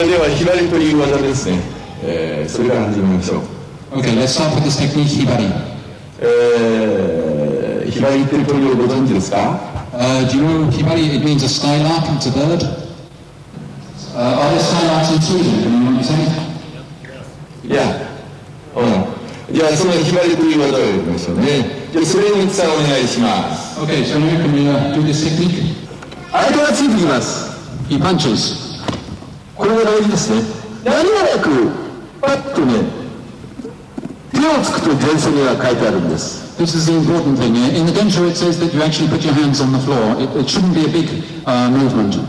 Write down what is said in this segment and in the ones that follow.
では左という技ですね。それから始めましょう。Okay, let's start with this technique, hibari. 左って鳥をご存知ですか？ Do you know hibari? It means a skylark. It's a bird. Are there skylarks in Sweden? Can you say? Yeah. じゃあその左という技をやりましょうね。じゃあそれにさんお願いします。Okay, so now can we do this technique? 相手がついてきます。He punches. これが大事ですね。何気なくパッとね、手をつくと前線には書いてあるんです。This is the important thing. In the densho it says that you actually put your hands on the floor. It shouldn't be a big movement.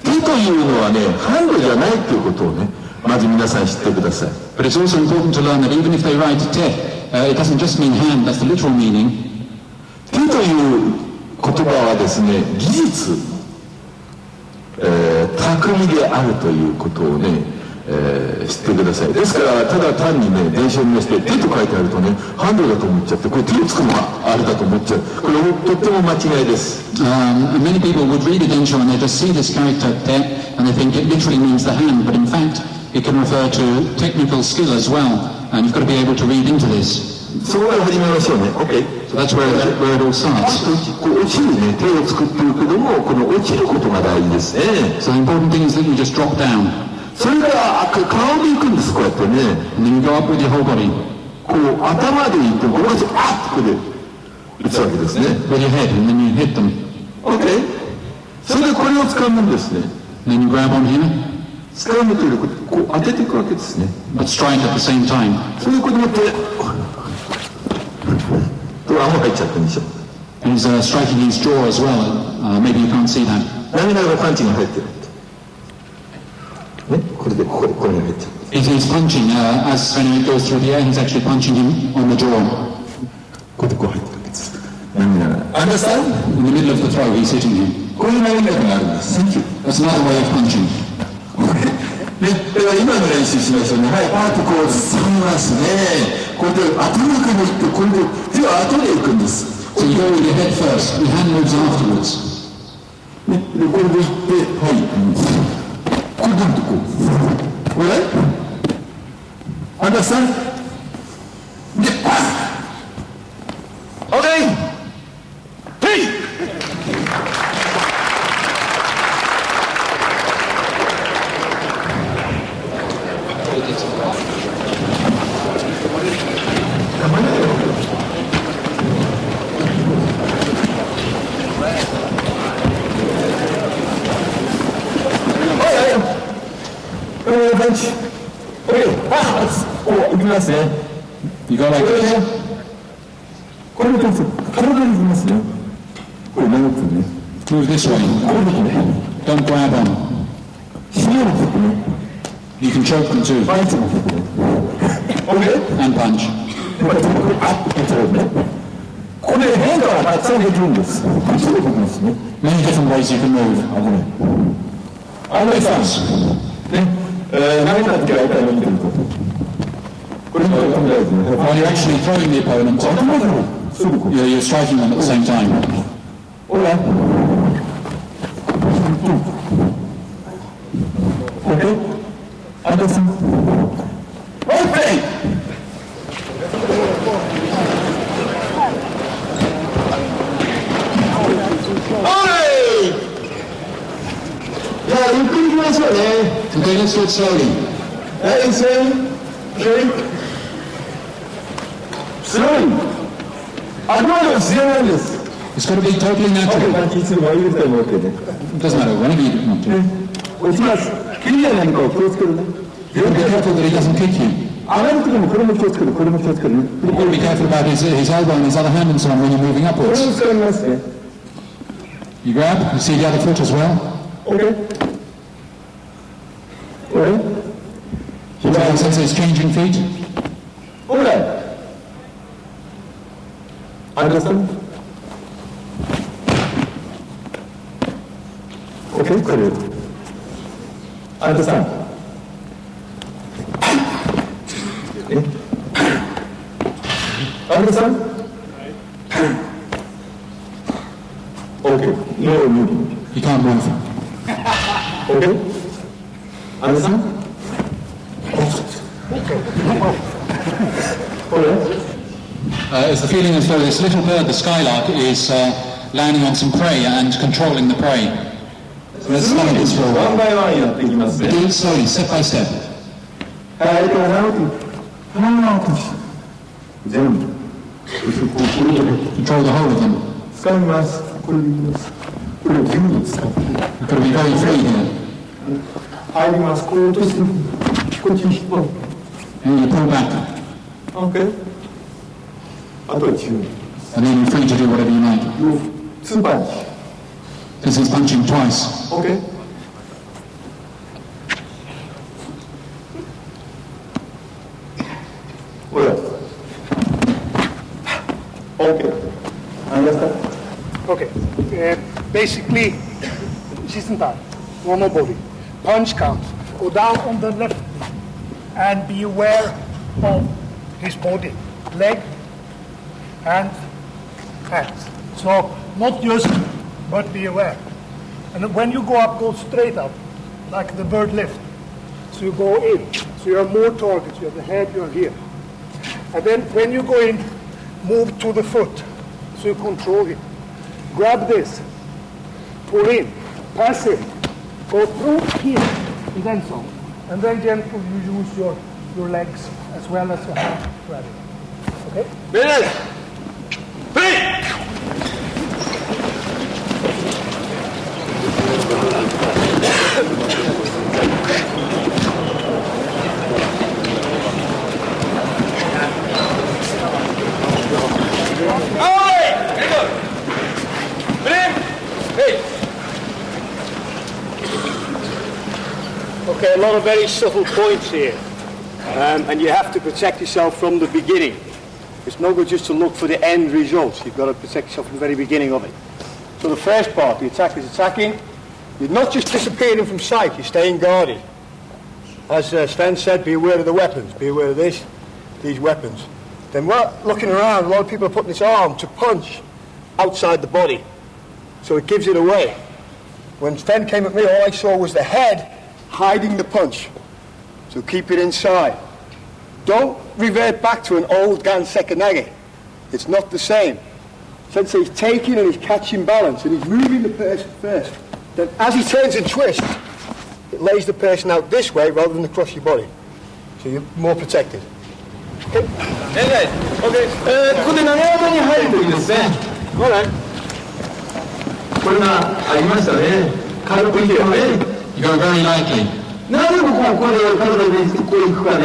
手というのはね、ハンドじゃないということをね、まず皆さん知ってください。But it's also important to learn that even if they write te, it doesn't just mean hand, that's the literal meaning. 手という言葉はですね、技術、巧みであるということをね、知ってください。ですからただ単にね、伝承にして手と書いてあるとね、ハンドだと思っちゃって、これ手をつくのはあれだと思っちゃう。これとっても間違いです。Many people would read a densho and they just see this character te and they think it literally means the hand, but in fact it can refer to technical skill as well, and you've got to be able to read into this. そこから始めましょうね。OK。So that's where it all starts. こう落ちるね、手をつくっていうけども、この落ちることが大事ですね。So the important thing is that you just drop down. それから顔で行くんです、こうやってね。And then you go up with your whole body. こう頭で行って、これがあっとここで打つわけですね。With your head, and then you hit them. OK。それでこれを掴むんですね。And then you grab on here. 掴むということ、こう当てていくわけですね。But strike at the same time. それでこうやってと顎入っちゃったんでしょ。And he's striking his jaw as well. Maybe you can't see that. 涙がパンチに入ってる。ね、これでここに入っちゃう。He's punching as when it goes through the air. He's actually punching him on the jaw. ここでこう入ってるわけです。涙が。Understand? In the middle of the throw, he's hitting him. こういう涙があるんです。Thank you. That's another way of punching. ね、では今の練習しましょうね。はい、パーッとこう掴みますね。これで頭からいって、これで手は後で行くんです。So you go with your head first. Your hand moves afterwards. ね、でこれで行って、はい。これでこう。これ？Understand? で、パス。OK。ヘイ。パンチ。OK。パス。お、いきますね。You go like this. これも体にいきますね。これ長くね。Move this way. Don't grab on. 締めるとこね。You can choke them too. パンチのとこね。OK。And punch. これあっとやつをね。ここで変化はたくさんできるんです。こっちでできますね。Many different ways you can move. あ、ごめん。あ、ごめんなさい。ね。投げた時は痛いの見てると。これも考えずね。While you're actually throwing the opponent, you're striking them at the same time. Hola. Okay. Anderson. Okay. Alright. じゃあゆっくりいきましょうね。Okay, let's do it slowly. Slowly. あくまでも自然なんです。It's got to be totally natural. It doesn't matter, whenever you want to. 落ちます。蹴りや何かを気をつけるね。Be careful that he doesn't kick you. 上がるときもこれも気をつける、これも気をつけるね。You've got to be careful about his elbow and his other hand and so on when you're moving これ upwards. を使いますね。You grab, you see the other foot as well. OK。これ So since it's changing feet. OK。Understand? OK? これ。Understand? え Understand? OK. No moving. You can't move. OK? Understand? It's the feeling as though this little bird, the skylark, is landing on some prey and controlling the prey. So let's follow this for a while. Do it slowly, step by step. Control the whole of them. You've got to be very free here. And you pull back. Okay. And then you're free to do whatever you like. This is punching twice. Okay. Okay. Understand? Okay. Basically, resistant time, normal body. Punch count. Go down on the left and be aware of his body. Leg, hand, hands. So not just, but be aware. And when you go up, go straight up, like the bird lift. So you go in. So you have more targets. You have the head, you are here. And then when you go in, move to the foot. So you control it. Grab this. Pull in. Pass it. Go through here. And then so. And then gently you use your legs as well as your hand. Grab it. Okay? Minute! Free! Okay, a lot of very subtle points here, and you have to protect yourself from the beginning. It's no good just to look for the end results. You've got to protect yourself from the very beginning of it. So the first part, the attacker is attacking. You're not just disappearing from sight, you're staying guarded. As Sven said, be aware of the weapons, be aware of these weapons. Then while looking around, a lot of people are putting this arm to punch outside the body, so it gives it away. When Sven came at me, all I saw was the head hiding the punch, so keep it inside. Don't revert back to an old Gansekanage. It's not the same. Sensei's taking and he's catching balance and he's moving the person first. Then as he turns and twists, it lays the person out this way rather than across your body. So you're more protected. Okay? Okay. ここで投げ技に入るといいですね。Alright. これがありましたね。軽くいけばね。You go very lightly. なぜここで体でこう行くかね。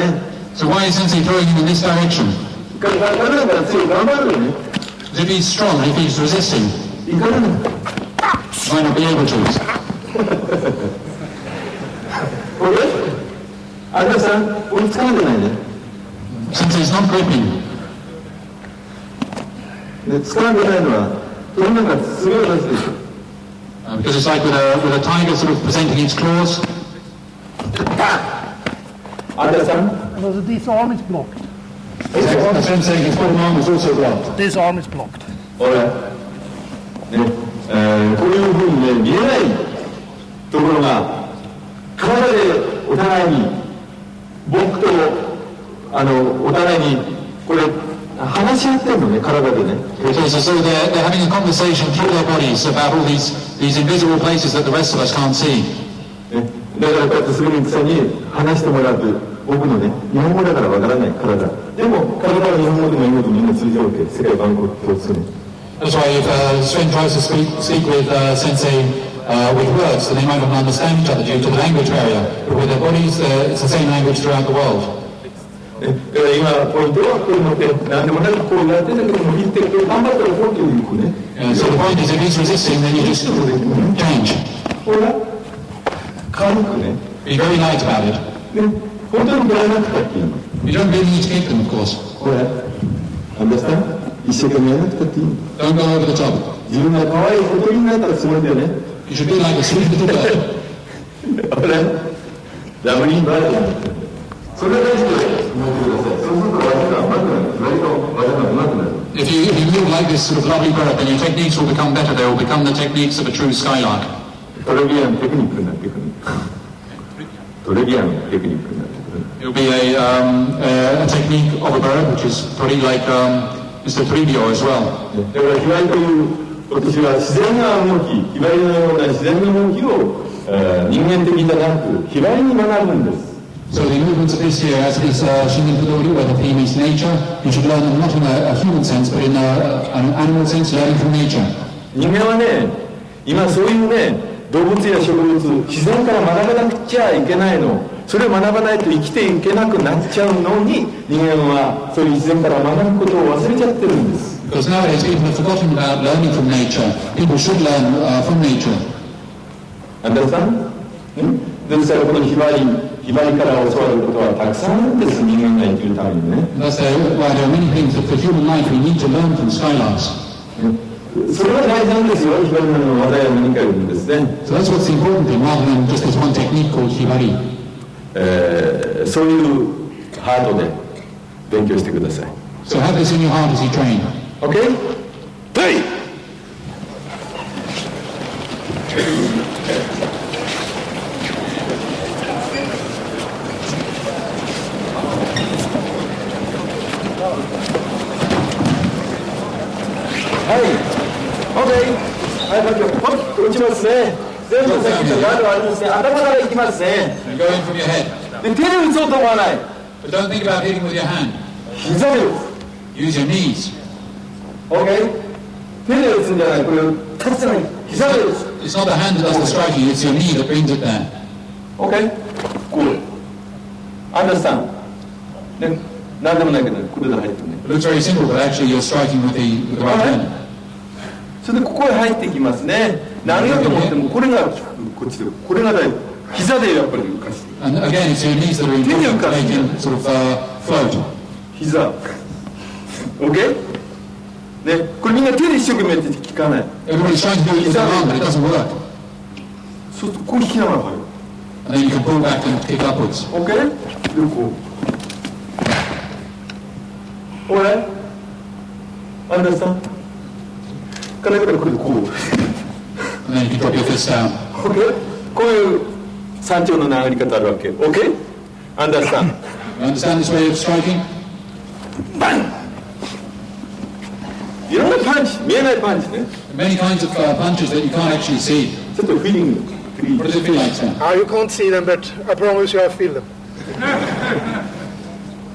So why is Sensei throwing him in this direction? 体が強い頑張るよね。If he's strong, if he's resisting, いかない。 might not be able to. これあれさん、追いつかんでないね。Sensei's not gripping. で、掴んでないのは、その中ですごい話でしょ。Because it's like with a tiger sort of presenting its claws. あれさん Because this arm is blocked. The Sensei, his bottom arm is also blocked. This arm is blocked. これ、ね、こういうふうにね、見えないところが、体でお互いに、僕と、お互いに、これ、話し合ってるのね、体でね。So they're having a conversation through their bodies about all these invisible places that the rest of us can't see. だからこうやってすぐに草に話してもらうと、僕のね、日本語だからわからない体。でも、体は日本語でも英語でもみんな通じるわけ。世界万国共通ね。That's why if Sven tries to speak with Sensei with words, then they might not understand each other due to the language barrier. But with their bodies, it's the same language throughout the world. だから今ポイントはこういうのって何でもないこうやってたけども言って頑張ったらこうっていうね。So the point is, if he's resisting, then you just change. ほら軽くね。Be very light about it. ね、本当にやらなくたっていいの。You don't really need to kick them, of course. これ、understand？一生懸命やらなくたっていいの。Don't go over the top. 自分が可愛い小鳥になったつもりだよね。You should be like a sweet little bird. これ、ラブリンバージョン。それが大事で。If you move like this sort of lovely bird, then your techniques will become better. They will become the techniques of a true skylark. トレビアンテクニックになってくる。トトレビアンテクニックになってくる。It'll be a technique of a bird, which is probably like Mr. Trivio as well. だからひばりという今年は自然な動き、ひばりのような自然な動きを人間的じゃなくひばりに学ぶんです。So the movements of this year, as it is Shingen Fudori, where the theme is nature, you should learn them not in a human sense, but in an animal sense, learning from nature. 人間はね、今そういうね、動物や植物、自然から学ばなくちゃいけないの。それを学ばないと生きていけなくなっちゃうのに、人間はそういう自然から学ぶことを忘れちゃってるんです。Because nowadays people have forgotten about learning from nature. People should learn from nature. Understand? ですからこのひばりから教わることはたくさんあるんです、人間が生きるためにね。That's why there are many things that for human life we need to learn from skylarks. それが大事なんですよ、ひばりの技や何かよりですね。So that's what's the important thing, rather than just this one technique called hibari. そういうハートで勉強してください。So have this in your heart as you train. Okay? Hey! はい、OK。はい、パッと落ちますね。全部先のガードありますね。頭からいきますね。Go in from your head. で、手で打つと思わない。But don't think about hitting with your hand. 膝で打つ。Use your knees. OK。手で打つんじゃない。これを立つない。膝で打つ。It's not the hand that does the striking, it's your knee that brings it there. OK。こう。Understand。ね、なんでもないけど、これで入ってるね。It looks very simple, but actually you're striking with the right hand. それでここへ入っていきますね。投げようと思ってもこれがこっちでこれが大事。膝でやっぱり浮かして。And again, it's your knees that are important to make him sort of float. 膝。OK？ ね、これみんな手で一生懸命やって聞かない。Everybody's trying to do it with their arm, but it doesn't work. そうするとこう引きながら入る。And then you can pull back and kick upwards. OK？ でこう。Alright? Understand? 金からこれでこう。And then you can drop your fist down. OK？ こういう山頂の流れ方あるわけ。OK？ Understand? You understand this way of striking? バン！いろんなパンチ、見えないパンチね。Many kinds of punches that you can't actually see. ちょっとフィーリング。What does it feel like, sir? You can't see them, but I promise you I feel them.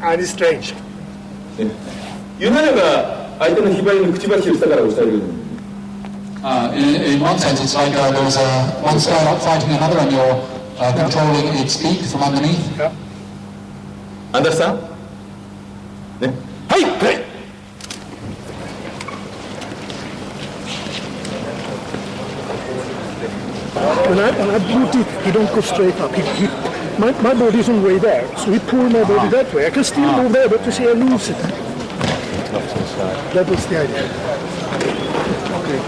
And it's strange. 言うなれば相手のひばりのくちばしを下から押さえる。In one sense, it's like there's one skylark fighting another, and you're controlling its beak from underneath. Yeah. Understand? ね。はい、はい。When I boot it, he don't go straight up. My body isn't way there, so he pulled my body that way. I can still move there, but you see I lose it. That was the idea. Okay.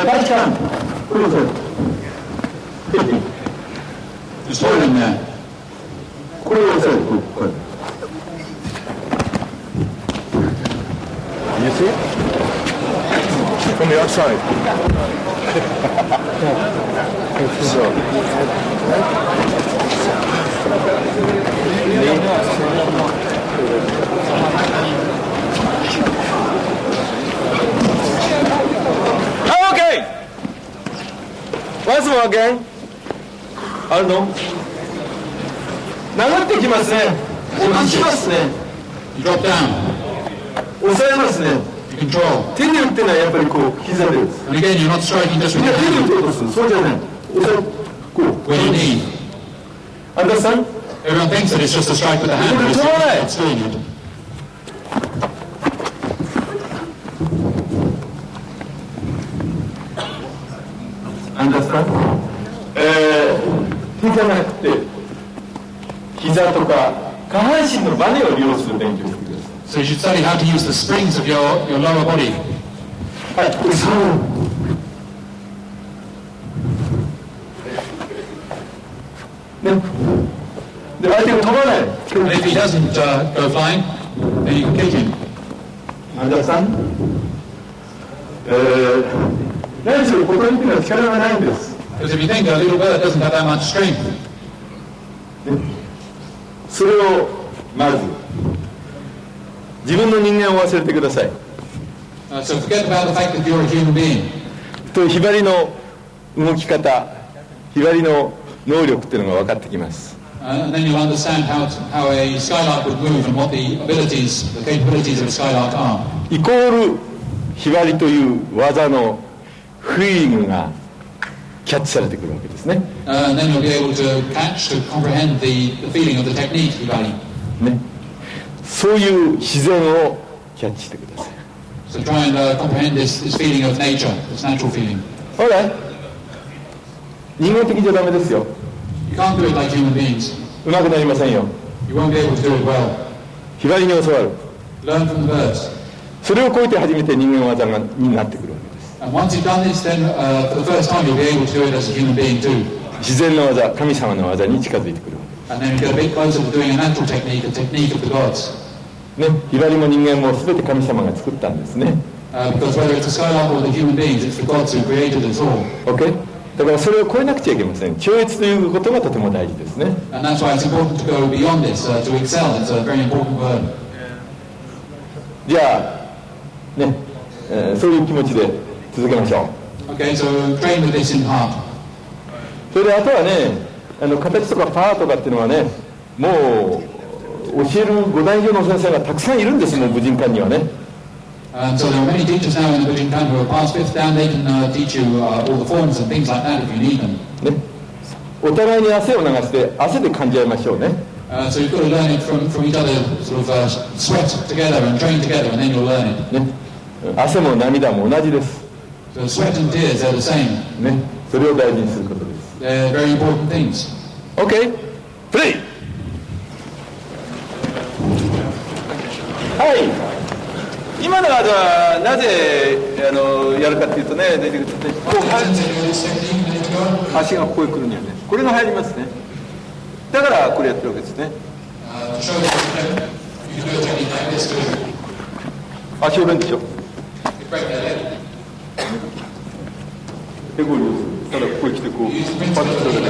Biken. Just hold him there. You see it? From the outside. Okay. Once more again. あるの？流ってきますね。落としますね。You drop down. 押さえますね。You control. 手で打ってないやっぱりこう膝で打つ。 And again, you're not striking just with みん your な手で hand. 打とうとする。そうじゃない。押さえこう。 With your knee. Understand? Everyone thinks that it's just a strike with the hand, but it's doing it. か、手じゃなくて膝とか下半身のバネを利用する勉強をしてください。 So you should study how to use the springs of your lower body. はい、これそうね、で相手が飛ばない。 And if he doesn't go flying, then you can kick him. 安田さん、何しろここに行くのは力がないんです。 Because if you think a little bird doesn't have that much strength, それをまず自分の人間を忘れてください。 so forget about the fact that you're a human being. とひばりの動き方、ひばりの能力っていうのが分かってきます。 And then you'll understand how a skylark would move and what the abilities, the capabilities of a skylark are. イコールひばりという技のフィーリングがキャッチされてくるわけですね。And then you'll be able to catch, to comprehend the feeling of the technique, Hibari. ね、そういう自然をキャッチしてください。 So try and comprehend this feeling of nature, this natural feeling. ほら、人間的じゃダメですよ。 You can't do it like human beings. うまくなりませんよ。 You won't be able to do it well. ひばりに教わる。 Learn from the birds. それを超えて初めて人間技になってくるわけです。 And once you've done this, then for the first time you'll be able to do it as a human being too. 自然の技、神様の技に近づいてくるわけです。 And then you get a bit closer to doing a natural technique, a technique of the gods. ね、ひばりも人間も全て神様が作ったんですね。Because whether it's a skylark or the human beings, it's the gods who created us all. OK? だからそれを超えなくちゃいけません。超越ということがとても大事ですね。 And that's why it's important to go beyond this, to excel. It's a very important word. じゃあ、ね、そういう気持ちで続けましょう。 Okay, so train with this in heart. それであとはね、形とかパーとかっていうのはね、もう教える5代以上の先生がたくさんいるんです、もう武人館にはね。And so there are many teachers now in the Biken who are past fifth dan. They can teach you all the forms and things like that if you need them. ね、お互いに汗を流して汗で感じ合いましょうね。So you've got to learn it from each other, sort of sweat together and train together, and then you'll learn it. ね、汗も涙も同じです。 So sweat and tears, they're the same. ね、それを大事にすることです。 They're very important things. OK? プレイ。はい。今のはじゃあなぜやるかっていうとね、こう足がここへ来るにはね、これが入りますね。だからこれやってるわけですね。足折るんでしょ。でこうただここへ来てこうパッとするだけ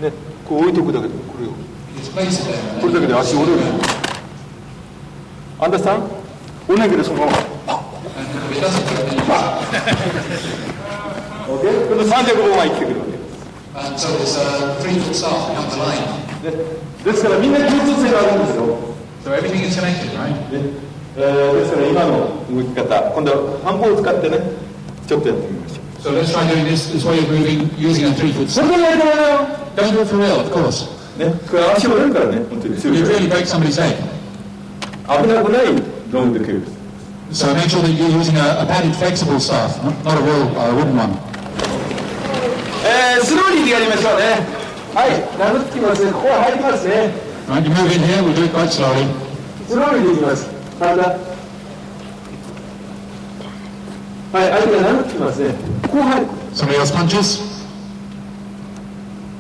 で、ね、こう置いとくだけでこれだけで足折れる。アンダーさん？おねぎでそのまま。OK？ この300本が生きてくるわけです。ですからみんな共通性があるんですよ。So everything is connected, right? ですから今の動き方、今度は半歩を使ってね、ちょっとやってみましょう。So let's try doing this way of moving using a 3-foot それでやりたいなよ。 Don't do it for real, of course. ね、これ足折れるからね、本当に強い。 You really break somebody's leg. 危なくないロングで蹴る。So make sure that you're using a padded flexible staff, not a real wooden one. スローリーでやりましょうね。はい、名乗ってきますね。ここは入りますね。Right, you move in here, we'll do it quite slowly. スローリーでいきます。体。はい、相手が名乗ってきますね。ここ入る。Somebody else punches.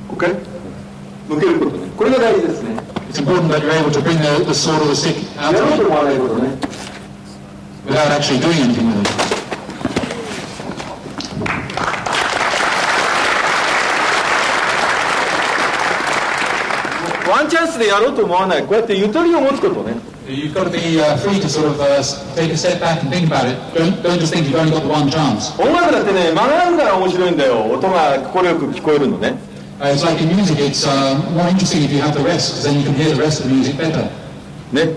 OK？ 向けることね。これが大事ですね。It's important that you're able to bring the sword or the stick out やろうと思わないことね。without actually doing anything with it. ワンチャンスでやろうと思わない。こうやってゆとりを持つことね。You've got to be free to sort of take a step back and think about it. Don't just think you've only got the one chance. 音楽だってね、間があるから面白いんだよ。音が心よく聞こえるのね。It's like in music, it's more interesting if you have the rest, because then you can hear the rest of the music better. ね。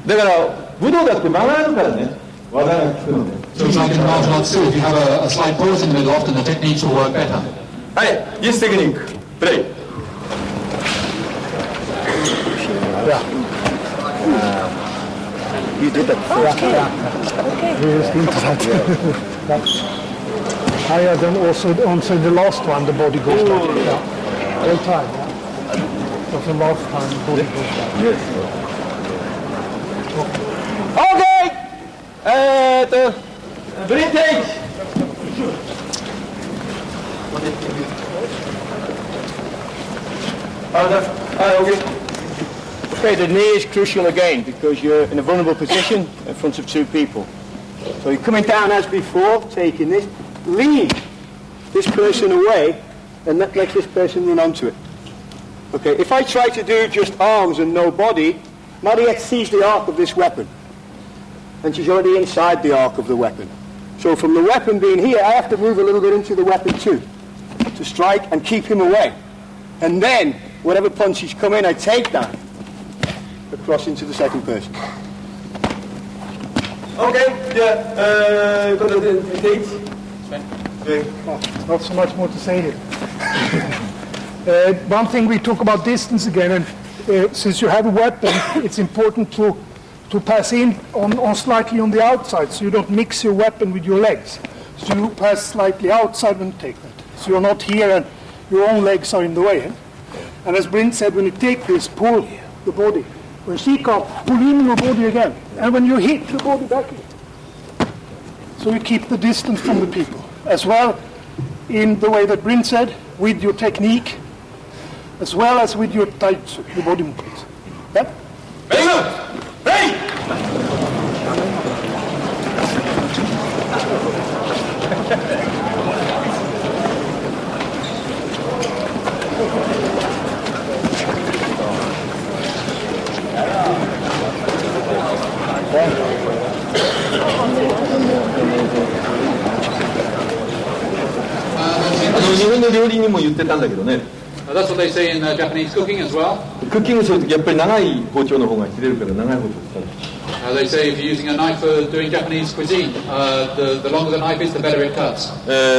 だから武道だって間があるからね。技が聞くのね。So it's like in martial arts too. If you have a slight pause in the middle, often the techniques will work better. はい、イエステクニック、プレイ。You did that before. Yeah. Okay. Yeah, then also the last one, the body goes back. Yeah. All time. Yeah. Also last time, the body goes back. Yes. Okay! Bring change! Okay, the knee is crucial again because you're in a vulnerable position in front of two people. So you're coming down as before, taking this, lean this person away and let this person run onto it. Okay, if I try to do just arms and no body, Mariette sees the arc of this weapon. And she's already inside the arc of the weapon. So from the weapon being here, I have to move a little bit into the weapon too, to strike and keep him away. And then, whatever punch he's come in, I take that across into the second person. Okay, yeah, Not so much more to say here. One thing we talk about distance again, and since you have a weapon, it's important to pass in on slightly on the outside, so you don't mix your weapon with your legs. So you pass slightly outside when you take that. So you're not here and your own legs are in the way. And as Bryn said, when you take this, pull the body. When she comes, pull in your body again. And when you hit the body back again. So you keep the distance from the people. As well, in the way that Bryn said, with your technique, as well as with your taijutsu, your body movements. Yeah? Very good! Ready! That's what they say in Japanese cooking as well. クッキングするときやっぱり長い包丁の方が切れるから長い包丁使う。They say if you're using a knife for doing Japanese cuisine, the longer the knife is, the better it cuts.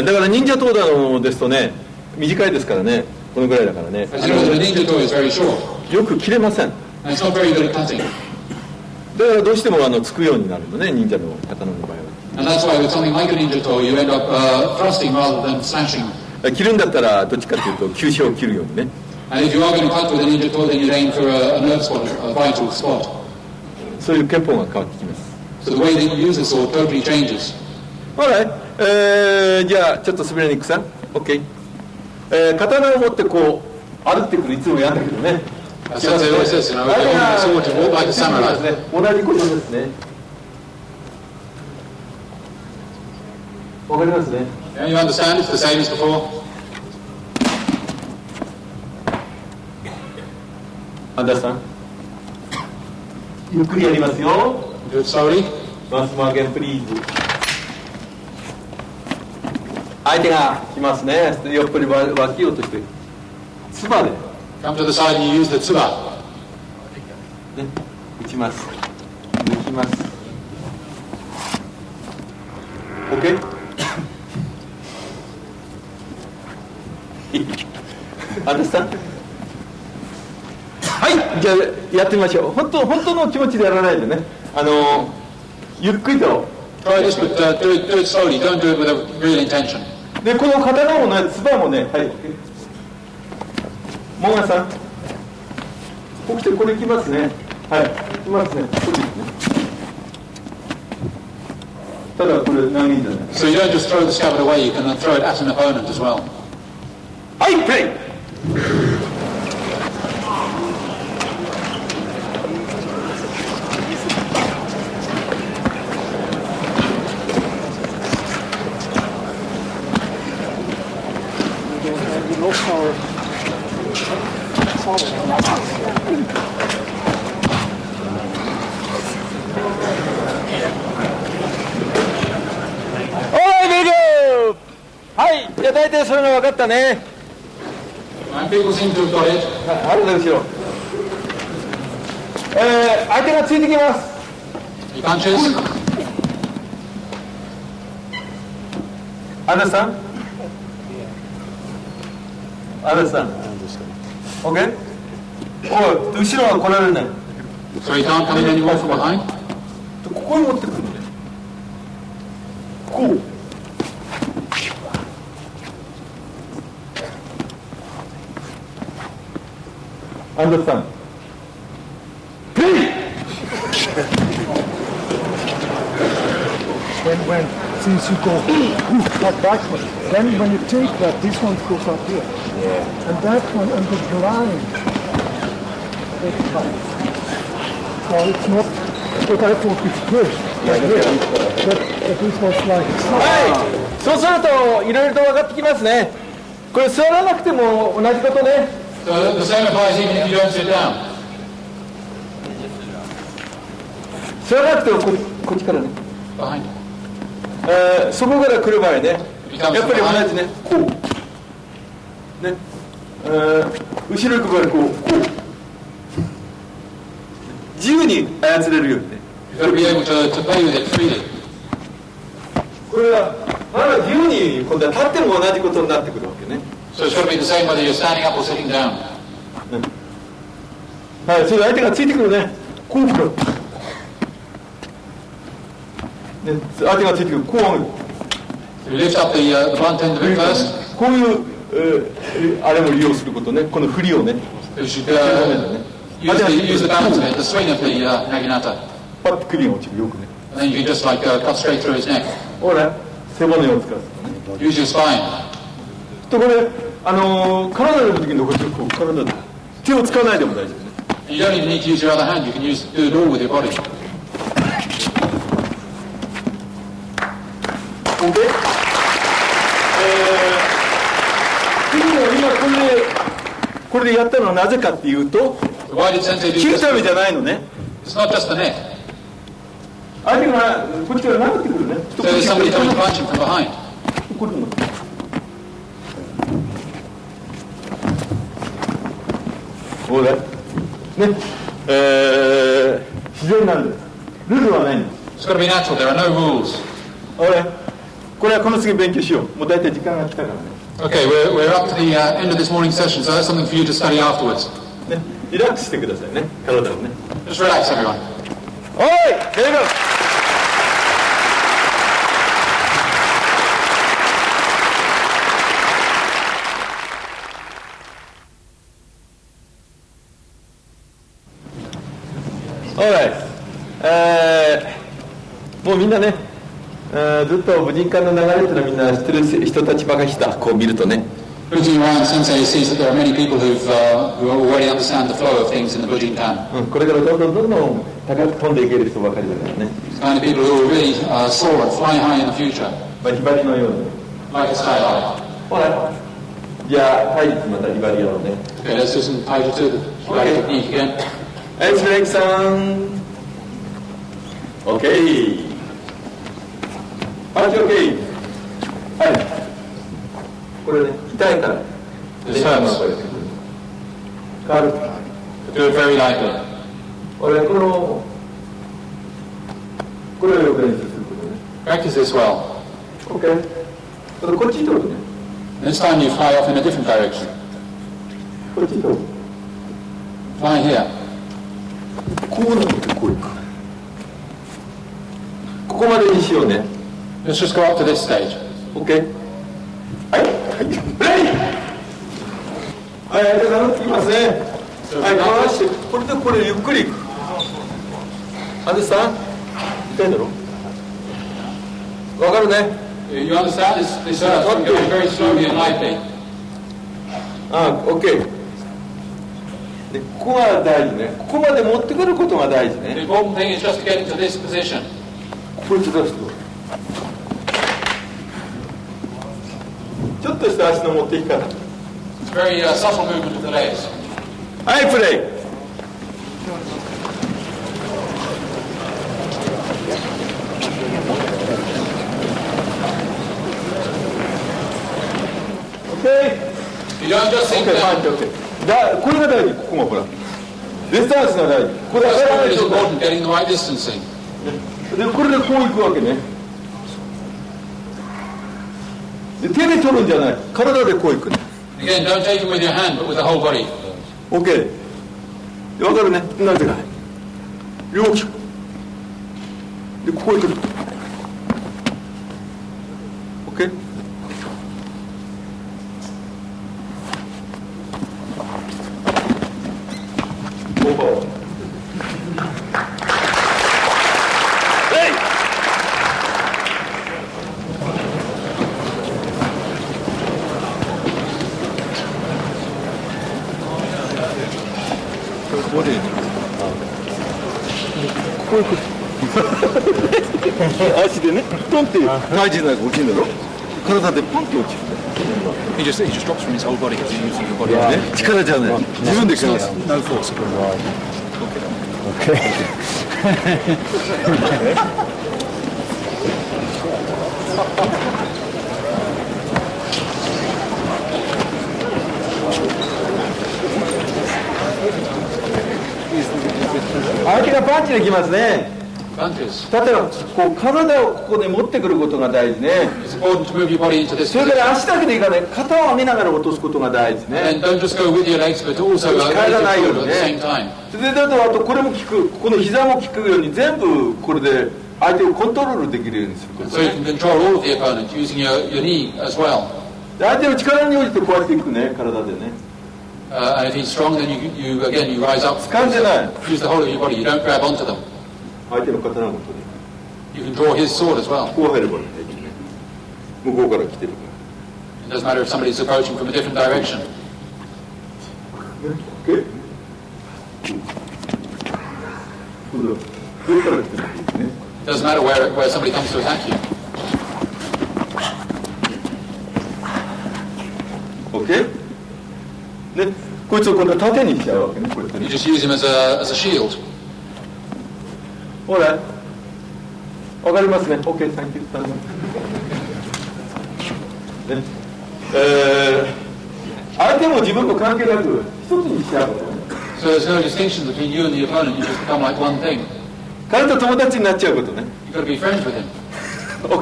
だから忍者刀だのですとね、短いですからね、このぐらいだからね。As you know, the ninja toy is very short. よく切れません。And it's not very good at cutting. だからどうしてもつくようになるのね、忍者の刀の場合は。And that's why with something like a ninja toy, you end up thrusting rather than slashing. 切るんだったらどっちかというと急所を切るようにね。And if you are going to cut with a ninja toy, then you'd aim for a nerve spot, a vital spot. そういう憲法が変わってきます。So the way that you use the sword totally changes. Alright. じゃあちょっと滑りにくさ。OK。刀を持ってこう歩ってくるいつもやんだけどね。As they always says, you know, with the sword you walk like a samurai. 同じことですね。わかりますね。Yeah, you understand? It's the same as before. アンダーさん。ゆっくりやりますよ。Do it slowly. Once more again, please. 相手が来ますね。よっぽり脇をとして。つばで。Come to the side and you use the tsuba. ね、打ちます。抜きます。OK? アンダーさん。はい、じゃあやってみましょう。本当の気持ちでやらないでね。ゆっくりと。Try this, but do it slowly. Don't do it with a real intention. で、この刀もね、つばもね、はい。モガさん。こうしてこれいきますね。はい、いきますね。これですね。ただこれ投げじゃない。So you don't just throw the scabbard away. You can throw it at an opponent as well. はい、プレイ。はい、じゃあ大体それが分かったね。And people seem to have got it. あるで後ろ。相手がついてきます。He punches. アンダーさん。アンダーさん。OK？ おい、後ろは来られない。So he can't come in anymore from behind. ここに持ってくるんだよ。こう。Understand? Play! Since you go that backward, then when you take that, this one goes up here. Yeah. And that one and the blind. Well, it's not what I thought it's good. But this was like... はい、そうするといろいろと分かってきますね。これ座らなくても同じことね。So the same applies even if you don't sit down. 座らなくてもこっちからね。Behind. そこから来る場合ね、やっぱり同じね、こう。ね。後ろ行く場合こう。自由に操れるようにね。You've got to be able to play with it freely. これはまだ自由に今度は立っても同じことになってくるわけね。So it's got to be the same whether you're standing up or sitting down. はい、それ相手がついてくるね。こう来る。ね、相手がついてくる。こう上げる。You lift up the blunt end of it first. こういう、あれも利用することね。この振りをね。You should use the balance of it, the swing of the naginata. パッと首が落ちるよくね。And then you can just like cut straight through his neck. ほら、背骨を使う。Use your spine. とこれ、体の時に残ってるこう体で手を使わないでも大丈夫ね。You don't even need to use your other hand. You can do it all with your body. OK？ 次の今これでやったのはなぜかっていうと、 Why did Sensei do 切る this? ためじゃないのね。 It's not just the neck. 相手がこっちから殴ってくるね。 So there's somebody coming to punch him from behind. これもそうだね、自然なんです。ルールはないんです。 It's got to be natural. There are no rules. これはこの次勉強しよう。もう大体時間が来たからね。Okay, we're up to the end of this morning's session, so that's something for you to study afterwards. ね、リラックスしてくださいね。体をね。 Just relax, everyone. おい、出る。もうみんなね、ずっと武人館の流れっていうのはみんな知ってる人たちばかりだ。こう見るとね。Looking around, Sensei sees that there are many people who already understand the flow of things in the Bujinkan. これからどんどん高く飛んでいける人ばかりだからね。It's kind of people who will really soar and fly high in the future, ひばりのように。 like a skylark. ほら。じゃあ、はい、またひばりやろうね。Okay, let's do some taiju to the Shibari technique again. はい、スレイクさん。OK。はい、OK。はい。これね、痛いから。This hurts. 変わる。 Do it very lightly. 俺、これをよく練習することね。 Practice this well. OK。こっち取るね。This time you fly off in a different direction. こっち取る。Fly here. こうなってこういく。ここまでにしようね。 Let's just go up to this stage. OK。はい。はい。プレイ。はい、ありがとうございます。いきますね。はい、回して、これでこれゆっくりいく。アンデさん、痛いんだろ。わかるね。You understand this hurts. I'm going very slowly and lightly. OK。で、ここが大事ね。ここまで持ってくることが大事 The ね。 important thing is just to get into this position. こいつ出すと。ちょっとした足の持っていき方。 It's a very subtle movement of the legs. はい、プレイ。You don't just sit down. これが大事。ここもほら。ディスタンスが大事。これは It's important getting the right distancing. でこれでこういくわけね。で手で取るんじゃない。体でこういくね。Again, don't take him with your hand, but with the whole body. OK。わかるね。なぜか。両利き。でこういく。OK。こでこういうこと足でねポンって体重なんか落ちるんだろ体でポンって落ちる He just drops from his whole body because he's using your body. ね力じゃない自分で返す No force. Okay. 相手がパンチできますね Punches. 例えばこう体をここで持ってくることが大事ね It's important to move your body into this それ position. から足だけでいかない肩を上げながら落とすことが大事 And ね don't just go with your legs, but also lift your shoulder at the same time. それであとこれも効くこの膝も効くように全部これで相手をコントロールできるようにすること So you can control all of the opponent using your knee as well. で相手の力に応じてこうやっていくね体でね And if he's strong, then you rise up. 掴んでない Use the whole of your body. You don't grab onto them. 相手の刀を持って You can draw his sword as well. こう入ればいいね向こうから来てるか It doesn't matter if somebody's approaching from a different direction. ら OK? 今度は上から来てるね It doesn't matter where somebody comes to attack you. OK? ねこいつを今度は縦にしちゃうわけねこうやって You ね just use him as a shield. ほらわかりますね OK サンキューね相手も自分と関係なく一つにしちゃうことね So there's no distinction between you and the opponent. You just become like one thing. 彼と友達になっちゃうことね You've got to be friends with him. OK?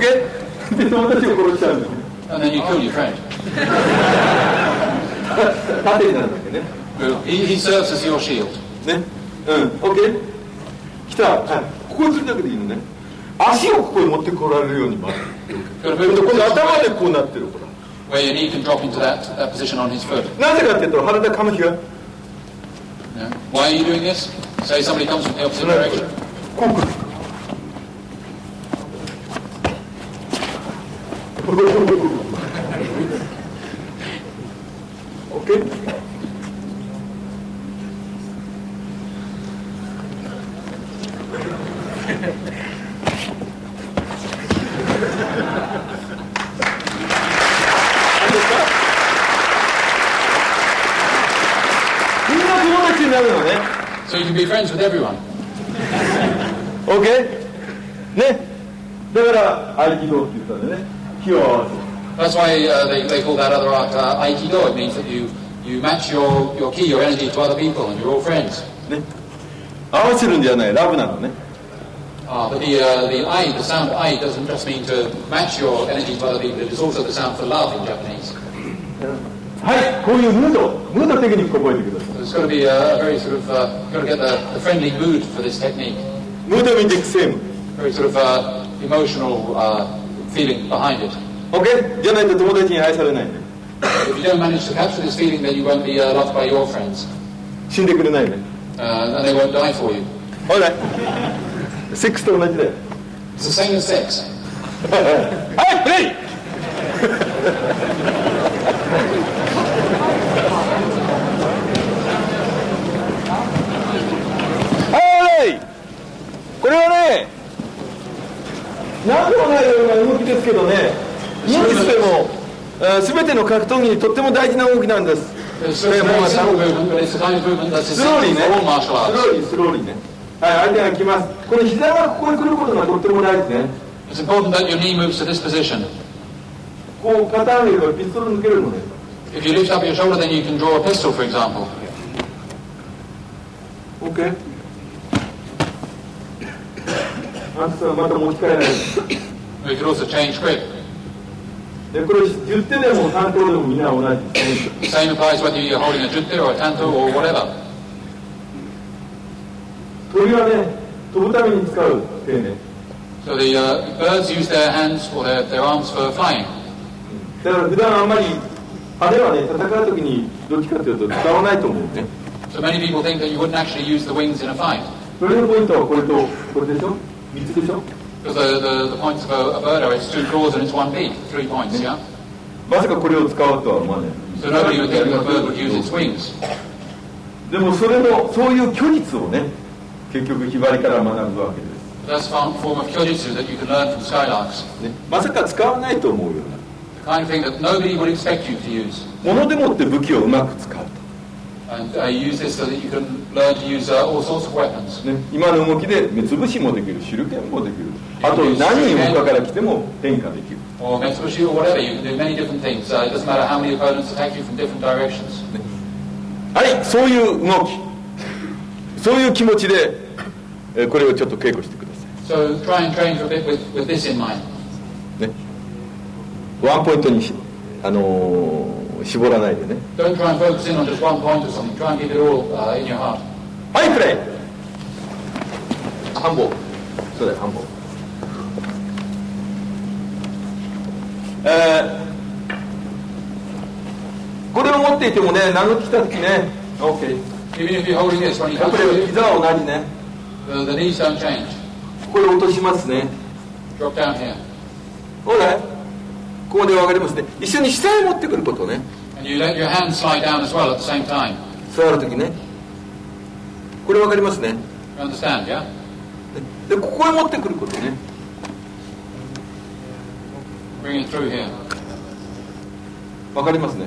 で友達を殺しちゃうんだよね And then you kill your friend. 縦になるわけね He serves as your shield. ねOK? 来たはいここにするだけでいいのね足をここに持ってこられるように回る You've got to move こ to の a 頭 position でこうなってるほら where your knee can drop into that position on his foot. なぜかっていうと腹田かむ日が Yeah. Why are you doing this? Say somebody comes from the opposite direction. こう来る OK? みんな友達になるのね So you can be friends with everyone. OK? ねだから合気道って言ったんだよね気を合わせる That's why they call that other art Aikido. It means that you match your ki, your energy to other people, and you're all friends. ね合わせるんじゃないラブなのね But the ai, the sound ai, doesn't just mean to match your energy to other people. It is also the sound for love in Japanese. はいこういうムードテクニックを覚えてください So it's got to be a very sort of you've got to get the friendly mood for this technique. ムードミンディックセーム Very sort of emotional feeling behind it. OK? じゃないと友達に愛されないね If you don't manage to capture this feeling, then you won't be loved by your friends, 死んでくれないね and they won't die for you. ほらセックスと同じだよ It's the same as sex. はいプレイはいこれはね何でもないような動きですけどねニュースでも全ての格闘技にとっても大事な動きなんです It's a very simple movement, but it's the kind of movement that's スローリー essential ね for all martial arts. スローリーねはい相手が来ますこの膝がここに来ることがとっても大事ね It's important that your knee moves to this position. こう肩上げればピストル抜けるのね If you lift up your shoulder, then you can draw a pistol, for example. OK あんたはまた持ち帰られる You could also change grip. でこれ10手でも3手でもみんな同じ Same applies whether you're holding a jutsu or a tanto or whatever. 鳥はね飛ぶために使う手ね So the birds use their hands or their arms for flying. だから普段あんまり派手はね戦う時にどっちかというと使わないと思うね So many people think that you wouldn't actually use the wings in a fight. それのポイントはこれとこれでしょ3つでしょ Because the points of a bird are it's 2 claws and it's 1 beak. 3 points, yeah? まさかこれを使うとは思わない So nobody would think that a bird would use its wings. でもそれのそういう虚実をね、結局ひばりから学ぶわけです。That's a form of kyojutsu that you can learn from skylarks. ね、まさか使わないと思うような。The kind of thing that nobody would expect you to use. ものでもって武器をうまく使うと。And you use this so that you can learn to use all sorts of weapons. ね、今の動きで目つぶしもできる、手裏剣もできる。あと何人他から来ても変化できる。Or metsubushi or whatever, you can do many different things. It doesn't matter how many opponents attack you from different directions. はい、そういう動き、そういう気持ちで、これをちょっと稽古してください。 So try and train for a bit with this in mind. ね、ワンポイントに絞らないでね。 Don't try and focus in on just one point or something. Try and keep it all in your heart. はい、プレイ。半棒。そうだよ、半棒。これを持っていてもね、殴ってきたときね、OK。 Even if you're holding this, when you やっ come ぱ to り it, 膝は同じね。the knees don't change. これ落としますね。Drop down here. ほら、ここで分かりますね。一緒に下へ持ってくることね。And you let your hands slide down as well at the same time. 座るときね。これ分かりますね。You understand, yeah? で、ここへ持ってくることね。Bring it through here. 分かりますね。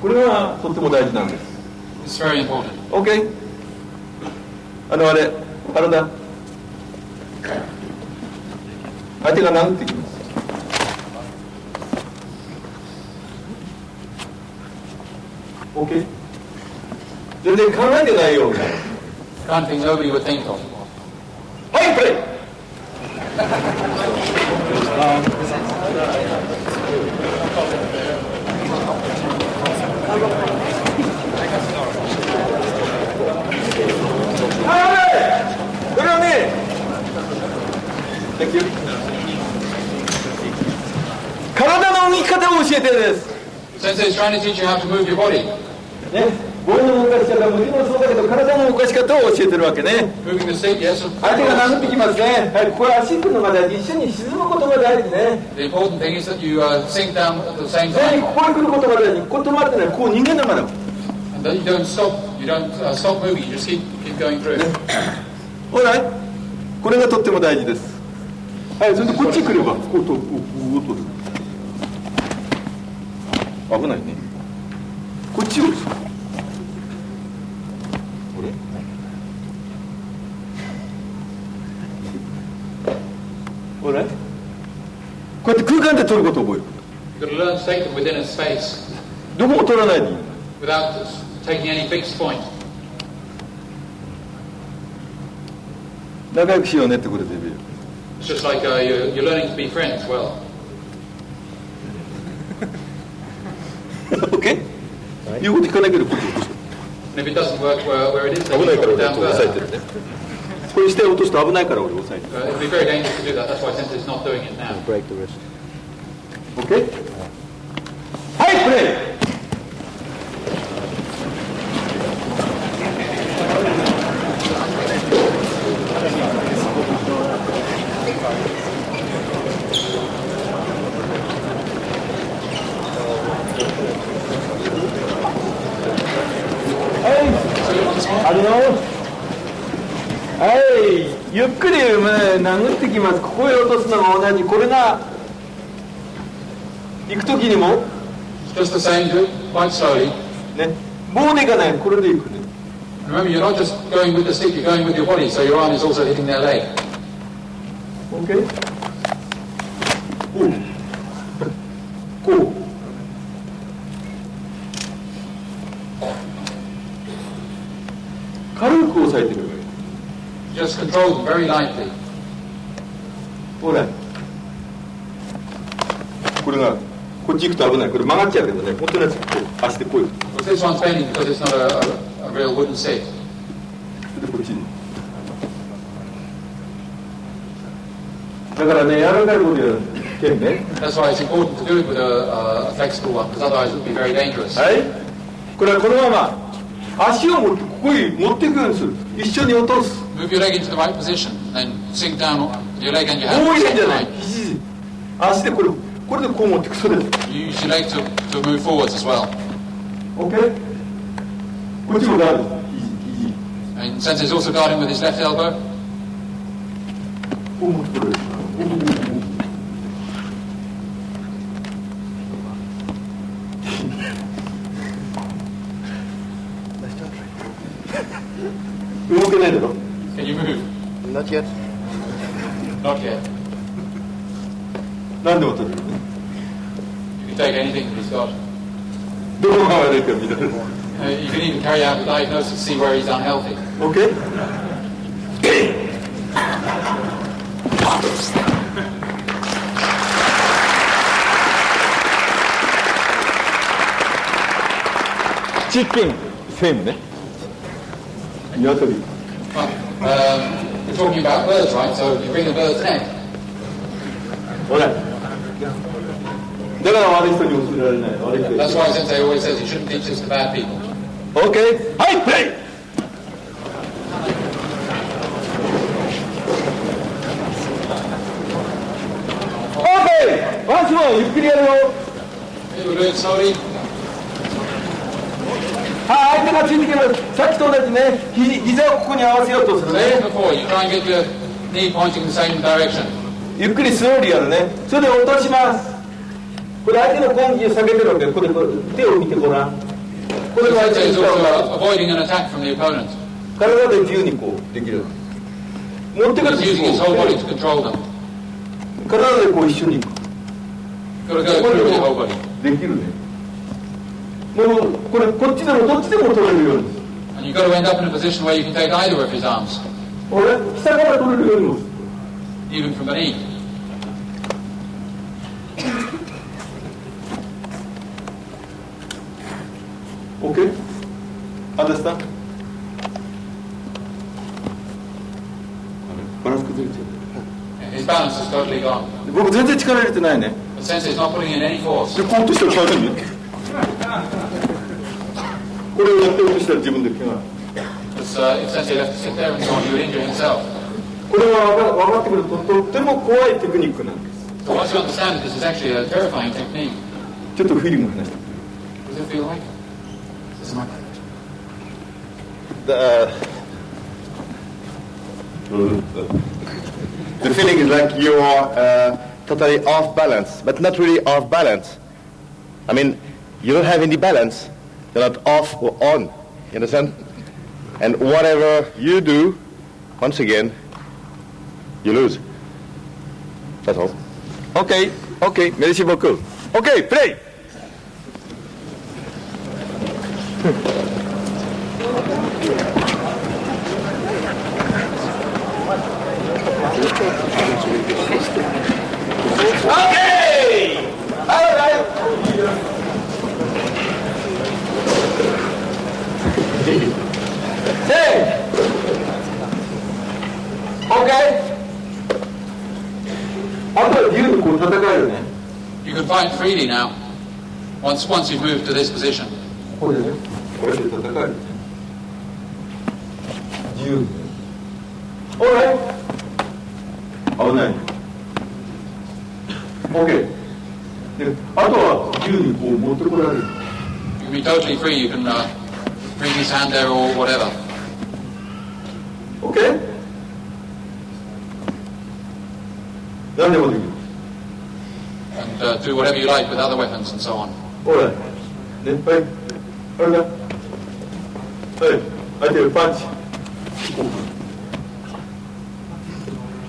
これがとっても大事なんです。 It's very important. OK。あれ、体。相手が殴ってきます。OK。全然考えてないような。Kind of thing nobody would think of. はい、プレイ。これはね、体の動き方を教えてるんです。 Sensei is trying to teach you how to move your body. ね、棒の動かし方ももそうだけど、体の動かし方を教えてるわけね。 Moving the stick, yes. 相手が殴ってきますね。はい、これ足組むのが大事。一緒に沈むことが大事ね。 The important thing is that you sink down at the same さらに time. ここへ来ることが大事。ここ止まってない。こう逃げながら。 And that you don't stop. You don't stop moving. You just keep going through. ほら、これがとっても大事です。はい、それでこっち来れば、こうと、こうと。危ないね。こっちを。これ。ほら。こうやって空間で取ることを覚える。 You've got to learn to take them within a space どこも取らないでいい。 without taking any fixed point. 仲良くしようねってこれで言う。 It's just like you're learning to be friends. Well, OK？ 言うこと聞かないけどこっち落とす。 and if it doesn't work where it is, 危 then ない you から drop 俺 it は down 押さえて further. るね。これして落とすと危ないから俺押さえてる。 It'd be very dangerous to do that. That's why Sensei is not doing it now. Break the wrist. OK？ はい、プレイ。あるよ。はい、ゆっくり、殴ってきます。ここへ落とすのが同じ。これが行くときにも Just the same, do it quite slowly. ね、棒でいかない。これでいくね。 Remember, you're not just going with the stick, you're going with your body, so your arm is also hitting their leg. OK？ こう。こう。軽く押さえてる。 Just control them very lightly. ほら。これがこっち行くと危ない。これ曲がっちゃうけどね。本当のやつこう足でこういう。 But this one's bending because it's not a real wooden stick. でこっちに。だからね、柔らかいことやる剣ね。 That's why it's important to do it with a flexible one, because otherwise it would be very dangerous. はい。これはこのまま足を持ってここに持っていくようにする。一緒に落とす。 Move your leg into the right position, then sink down your leg and your こ hand う at い the うんじゃ same ない。 time. 肘。足でこれでこう持っていく。それ。You use your leg to move forwards as well. OK？こっちもガード。 And Sensei's also guarding with his left elbow. こう持ってこれる。動けないだろ。 Can you move? Not yet. Not yet. 何でも取れる。 You can take anything that he's got. どこが悪いか見られる。You can even carry out a diagnosis, see where he's unhealthy. OK? チッキン、セームね。鶏。We're talking about birds, right? So you bring a bird's egg. ほら。だから悪い人に教えられない。悪い人に。 That's why Sensei always says you shouldn't teach this to bad people. OK? はい、プレイ。OK! ワンスモーゆっくりやるよ。 We'll do it slowly. はい、相手がついてきます。さっきと同じね、膝をここに合わせようとする Same ね。 as before. You try and get your knee pointing in the same direction. ゆっくりスローリーやるね。それで落とします。これ相手の攻撃を避けてるわけで、これ手を見てごらん。これが相 Sensei 手 is の力 also avoiding an attack from the opponent. 体で自由にこうできる。持ってくる He's using his whole body to control them. 体でこう一緒に Got to go through his whole body. できるね。もうこれこっちでもどっちでも取れるように。 And you've got to end up in a position where you can take either of his arms, 俺下から取れるようにも。 even from beneath. OK? Understand? バランス崩れちゃ His balance is totally gone. う。僕全然力入れてないね。 But Sensei's not putting in any force. でこうとしたら大変ね。これをやって落としたら自分で怪我。 Because if Sensei left to sit there and so on, he would injure himself. これは分かってくるととっても怖いテクニックなんです。 So once you understand it, this is actually a terrifying technique. ちょっとフィーリング話して。 Does it feel like? This is my The feeling is like you are totally off balance, but not really off balance. I mean, you don't have any balance. You're not off or on. You understand? And whatever you do, once again, you lose. That's all. OK, OK, merci beaucoup. OK, play! OK! All right. Say! OK? あとは自由にこう戦えるね。 You can fight freely now. Once you've moved to this position. これね。これで戦える。自由に。オーライ。危ない。OK。で、あとは自由にこう持ってこられる。 You can be totally free. You can bring his hand there or whatever. OK? 何でもできる。 And do whatever you like with other weapons and so on. オーライ。ね、はい。あれだ。はい。相手パンチ。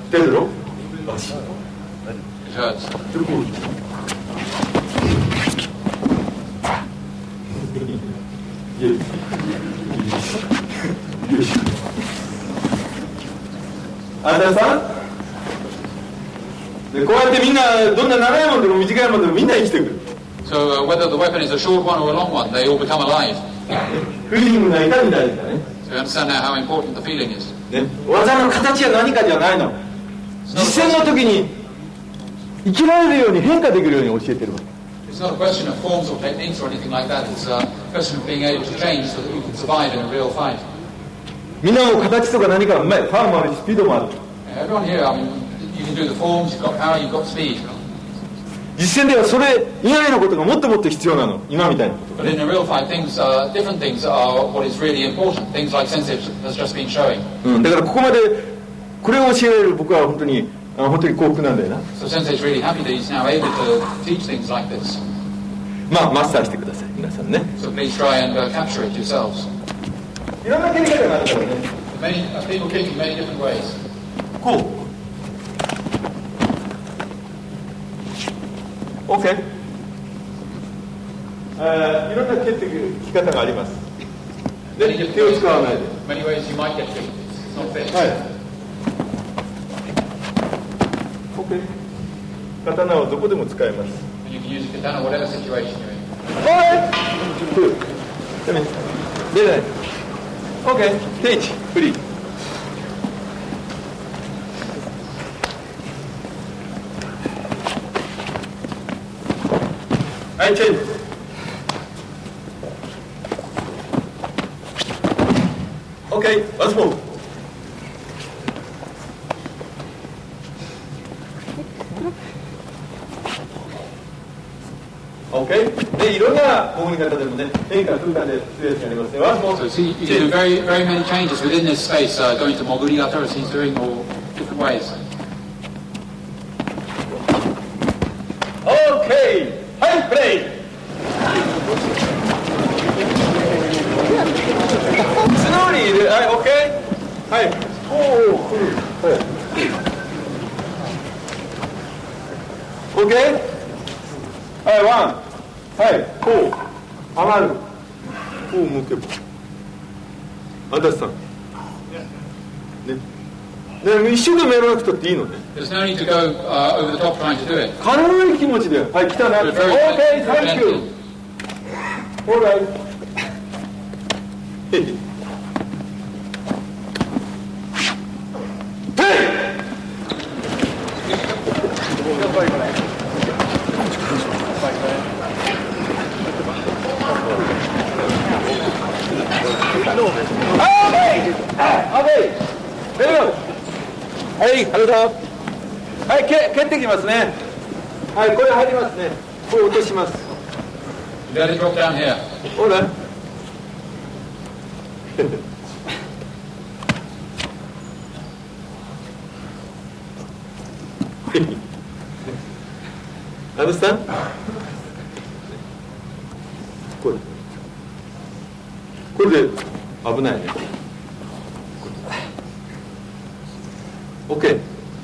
出るの？ It hurts. あんたさんでこうやってみんなどんな長いものでも短いものでもみんな生きてくる。 So whether the weapon is a short one or a long one, they all become alive. フィーリングがいかに大事かね。 So you understand now how important the feeling is. ね、技の形は何かじゃないの。実践の時に生きられるように変化できるように教えてるわけ。 It's not a question of forms or techniques or anything like that. It's a question of being able to change so that you can survive in a real fight. みんなも形とか何かうまい。パワーもあるしスピードもある。 Everyone here, I mean, you can do the forms, you've got power, you've got speed. 実践ではそれ以外のことがもっともっと必要なの。今みたいなことが But in ね。 a real fight, different things are what is really important. Things like Sensei has just been showing. だからここまでこれを教えられる僕は本当に幸福なんだよな。 So Sensei is really happy that he's now able to teach things like this. まあマスターしてください皆さんね。 So please try and capture it yourselves. いろんな蹴り方があるからね。People kick in many different ways. こう。OK。いろんな蹴ってき方があります。で、手を使わないで。 Many ways you might get kicked. It's not fixed. はい。OK。刀をどこでも使えます。 And you can use a katana whatever situation you're in. Good. Come in. There. OK. Teach. Free. はい、チェンジ。OK。Once more. OK。で、いろんな潜り方でもね、変化空間で強いやつがありますね。Once more. So see, you can do very, very many changes within this space, going to mogurigata as he's doing, or different ways. OK。はい、プレイ。スローリーで、はい、OK。はい。おお、来る。はい。OK。はい、ワン。はい、こう。上がる。こう向けば。足立さん。ね。ね、一生懸命やらなくたっていいのね。There's no need to go over the top trying to do it. 軽い気持ちで。はい、来たな。OK、Thank you。Alright。はい、ハルト。はい、蹴ってきますね。はい、これ入りますね。これ落とします。Let it drop down here. ほら。Understand? これで危ないね。OK。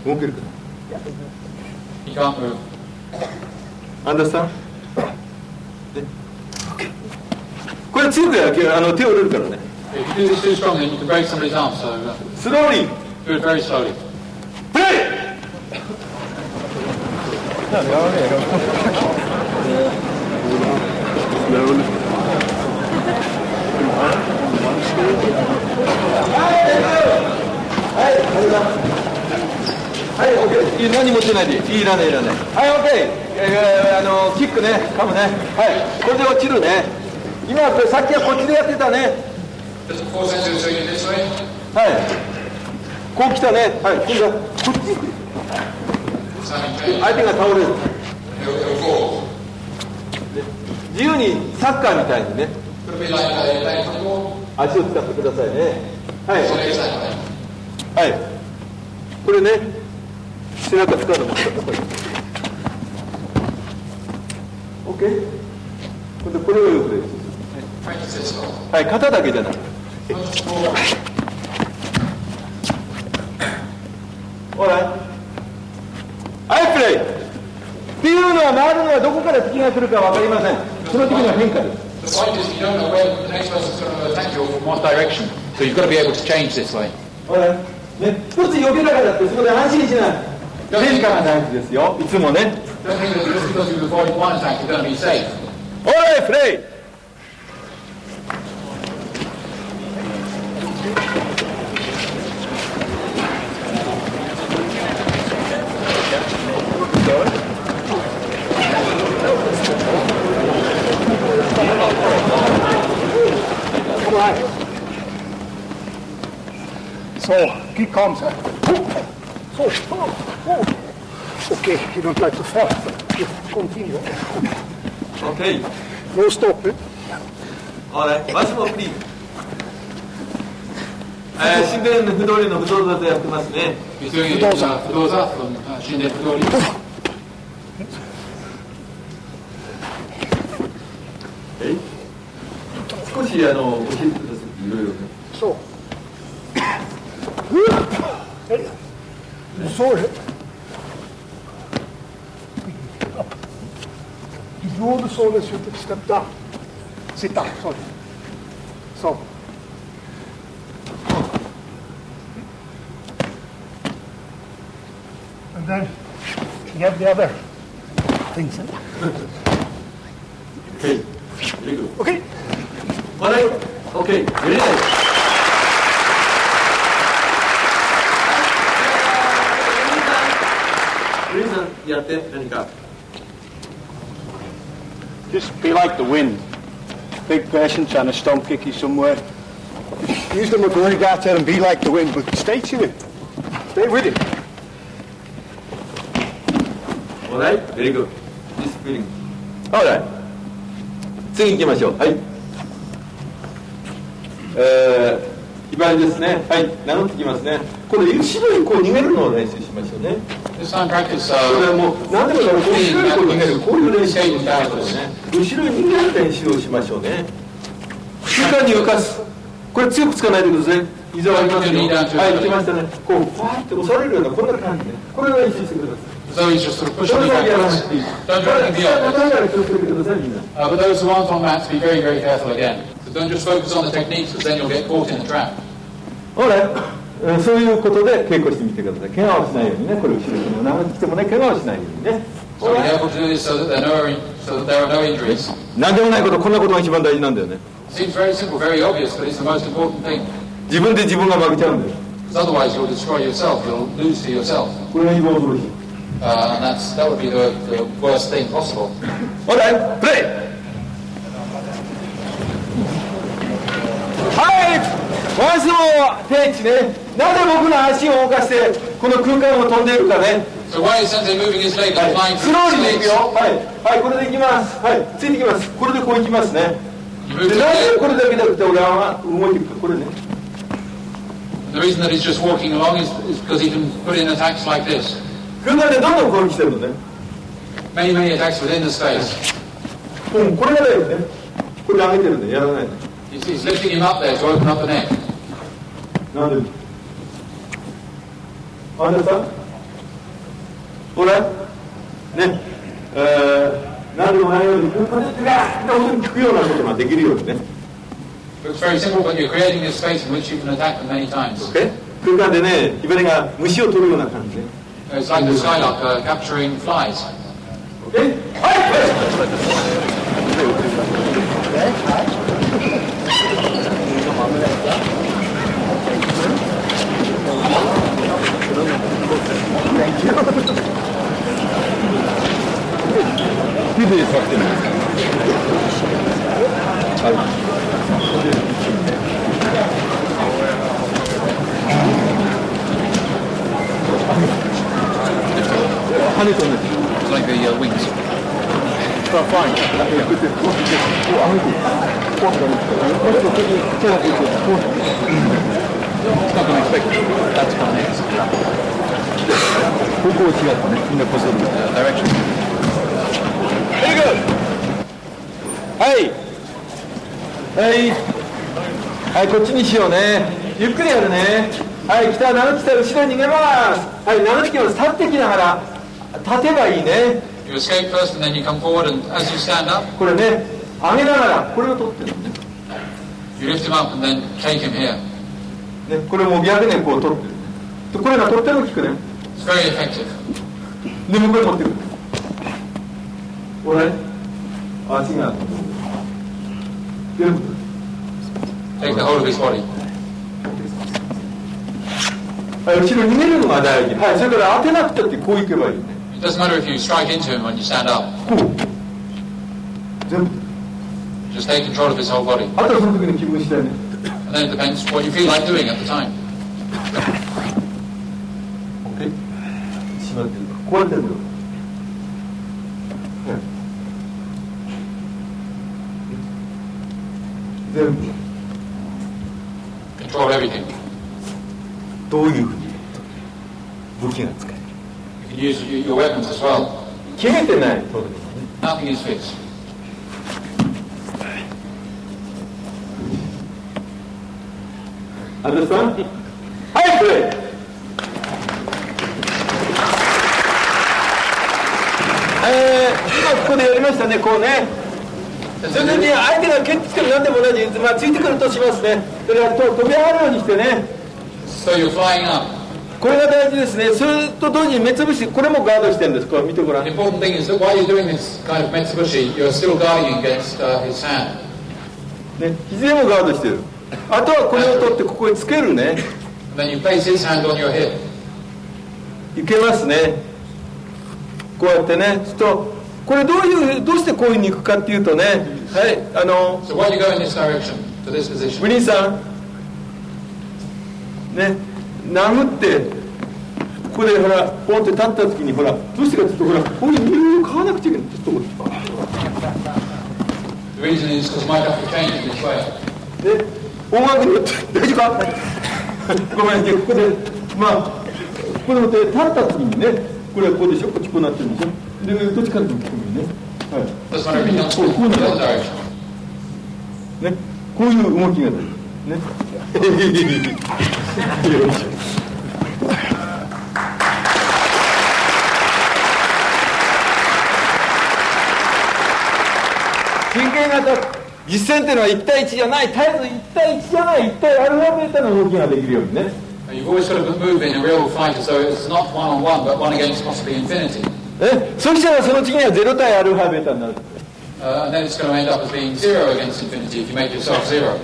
動けるかな。You can't move. Understand? これ強くやる手折れるからね。If you do this too strong, then you can break somebody's arm. So スローリー。 do it very slowly. プレイ。はい、OK。何持ってないでいい。いらない。はい、OK。キックね、カムね。はい、これで落ちるね。今さっきはこっちでやってたね。はい。こう来たね。はい、今度はこっち。相手が倒れる。自由にサッカーみたいにね。足を使ってくださいね。はい。はい。これね。背中使うのもこれ。OK。これをよくです。はい、肩だけじゃない。ほら。はい、プレイ。っていうのは回るのはどこから敵が来るか分かりません。その時の変化です。The point is you don't know where the next person's going to attack you from what direction. So you've got to be able to change this way. ほら。ね、一つ避けながらってそこで安心しない。変化が大事ですよ。いつもね。Don't think that just because you avoid one attack, you're going to be safe. ほら、プレイ。So, kick comes. So, Okay, you don't like to fall. You continue. Okay. No stop. Alright. Once more, please. 神殿の不動理の不動座でやってますね。He's doing it Fudo from Shinden Fudori. 少し教えてください。いろいろね。So. Sorry. You draw the shoulders, you can step down. Sit down, sorry. So. And then you have the other things. Okay. Very good. Okay. Alright. Okay. Very nice. Reason やって何か。Just be like the wind. Big person trying to stomp kick you somewhere. Use the McGregor and be like the wind, but stay to it. Stay with it. Alright. Very good. This feeling. Alright. 次行きましょう。はい。決まりですね。はい。名乗ってきますね。これ後ろにこう逃げるのを練習しましょうね。This time practice これはもう何でもか後ろにこう逃げるこういう練習をしますね。後ろに逃げる練習をしましょうね。中間に浮かす。これ強くつかないでください。膝はありますよ。はい、来ましたね。こうファーって押されるようなこんな感じで。これを練習してください。So he's just sort of pushing me backwards. Don't do anything beyond. But those who aren't on mats, be very, very careful again. So don't just focus on the techniques, because then you'll get caught in the trap. ほら、そういうことで稽古してみてください。怪我をしないようにね。これ後ろにも長く来てもね、怪我をしないようにね。So be careful to do this so that there are no injuries. 何でもないこと、こんなことが一番大事なんだよね。Seems very simple, very obvious, but it's the most important thing. 自分で自分が負けちゃうんだよ。Because otherwise you'll destroy yourself, you'll lose to yourself. これが一番驚き。And that would be the worst thing possible. Alright, play! はい！ワンスも定置ね。なぜ僕の足を動かしてこの空間を飛んでいるかね。So why is Sensei moving his leg and flying ス through ロー his に行く legs? よ。はい、はい、これで行きます。はい、ついてきます。これでこう行きますね。で、なぜこれだけだって俺は動いていくか、これね。The reason that he's just walking along is because he can put in attacks like this. 空間でどんどん攻撃してるのね。Many, many attacks within the space. これがだよね。これ上げてるんでやらないで。He's lifting him up there to open up the neck. なんであんたさほらね何でもないように空間でガーッと音に聞くようなことができるようにね。Looks very simple, but you're creating a space in which you can attack them many times. Okay? 空間でね、ひばりが虫を取るような感じで。It's like the skylark capturing flies. Okay? はい。手で触ってるんですか。はい。跳ね飛んでる。It's like the wings. Fine. It's not going to expect that to come next. 方向違ったね。みんなこそる。Direction. Very good. はい。はい。はい、こっちにしようね。ゆっくりやるね。はい、来た、長く来た、後ろに逃げます。はい、長く来ます。立ってきながら、立てばいいね。You escape first and then you come forward, and as you stand up, これね、上げながら、これを取ってるのね。you lift him up and then take him here. ね、これも逆ね、こう取ってる。で、これがとっても効くね。It's very effective. で、向こうに持ってくる。これ、足が。全部。Take the whole of his body. はい、後ろに逃げるのが大事。はい、それから当てなくたってこう行けばいいね。It doesn't matter if you strike into him when you stand up. こう。全部。Just take control of his whole body. あとはその時の気分次第ね。And then it depends what you feel like doing at the time. OK? 閉まってるか。こうやってるんだよ。全部 Control everything. どういうふうに武器が使える You can use your weapons as well. 決めてない。 Nothing is fixed. アドさん、はい、これ。今ここでやりましたね、こうね。それで相手が蹴ってきても何でも同じ、まあ、ついてくるとしますね。それは飛び上がるようにしてね。So you're flying up. これが大事ですね。それと同時に目つぶし、これもガードしてるんです。これ見てごらん。 The important thing is that while you're doing this kind of Metsubushi, you're still guarding against his hand. ね、肘でもガードしてる。あとはこれを取ってここにつけるね。And then you place his hand on your hip. いけますね。こうやってね。ちょっとこれどうしてこういうふうにいくかっていうとね、はい、So while you go in this direction, to this position. ブリンさん、ね、殴って、ここでほら、ポンって立った時にほら、どうしてかっていうとほら、こういう身を買わなくちゃいけない。ちょっと待って。 The reason is because my have to change it this way. で、音楽によって大丈夫かごめんね、ここで、まあ、ここでもって立った時にね、これはこうでしょ、こっちこうなってるんでしょ。で、どっちからでも聞こえるね。はい。Doesn't matter if you don't こういう that の direction. ね、こういう動きが出る。ね。よいしょ。神経型実戦っていうのは1対1じゃない、絶えず1対1じゃない、1対アルファベータの動きができるようにね。You've always got to move in a real fighter, so it's not one-on-one, but one against possibly infinity. そしたらその次には0対アルファベータになる。And then it's going to end up as being 0 against infinity if you make yourself 0.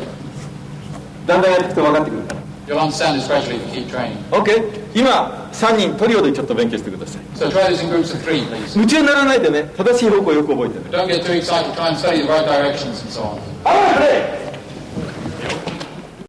だんだんやっていくと分かってくる。You'll understand this gradually if you keep training. OK。今、3人トリオでちょっと勉強してください。So try this in groups of 3, please. 夢中にならないでね、正しい方向をよく覚えてね。Don't get too excited. Try and study the right directions and so on. はい、